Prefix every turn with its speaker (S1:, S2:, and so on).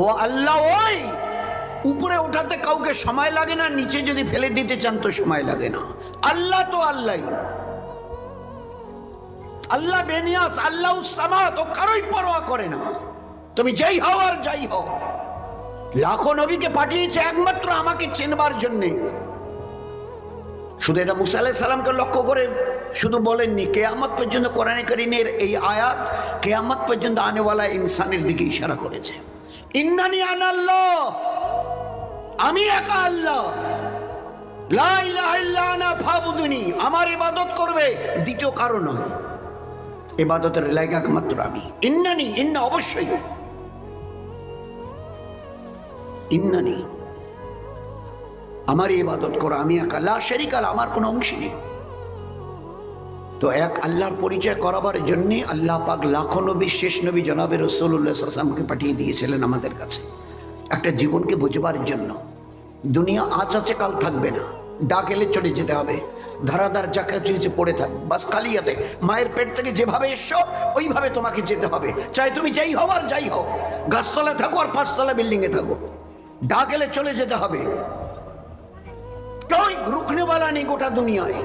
S1: ও আল্লাহ ওই উপরে ওঠাতে কাউকে সময় লাগে না, নিচে যদি ফেলে দিতে চান তো সময় লাগে না। আল্লাহ তো আল্লাহ, আল্লাহ বেনিয়াস, আল্লাহ সামাদ, ও কারোই পরোয়া করে না। তুমি যেই হও আর যাই হও। লাখো নবীকে পাঠিয়েছে একমাত্র আমাকে চেনবার জন্যে। শুধু এটা মুসা আলাইহিস সালামকে লক্ষ্য করে শুধু বলেননি, কিয়ামত পর্যন্ত কোরআনে কারীমের এই আয়াত কিয়ামত পর্যন্ত আনেওয়ালা ইনসানের দিকে ইশারা করেছে। ইন্নানি আনাল্লাহ, আমি একা আল্লাহ, লা ইলাহা ইল্লা আনা ফাবুদুনি, আমার ইবাদত করবে, দ্বিতীয় কারো নয়। ইবাদতের লায়ক একমাত্র আমি। ইন্নানি, ইন্না অবশ্যই, ইন্নানি আমার ইবাদত করো, আমি একা, লা শারীকা লাহু, আমার কোনো অংশ নেই। তো এক আল্লাহর পরিচয় করাবার জন্যে আল্লাহ পাক লাখো নবী, শেষ নবী জনাবে রাসূলুল্লাহ সাল্লাল্লাহু আলাইহি ওয়াসাল্লামকে পাঠিয়ে দিয়েছিলেন আমাদের কাছে একটা জীবনকে বোঝবার জন্য। দুনিয়া আজ আছে কাল থাকবে না, ডাক এলে চলে যেতে হবে, ধারাধার যাকে চুইছে পড়ে থাক, বাস কালিয়াতে মায়ের পেট থেকে যেভাবে এসছো ওইভাবে তোমাকে যেতে হবে, চাই তুমি যেই হও আর যাই হও, গাছতলা থাকো আর 5 তলা বিল্ডিং এ থাকো, ডাক এলে চলে যেতে হবে। কেউ রুকনেওয়ালা নেই গোটা দুনিয়ায়।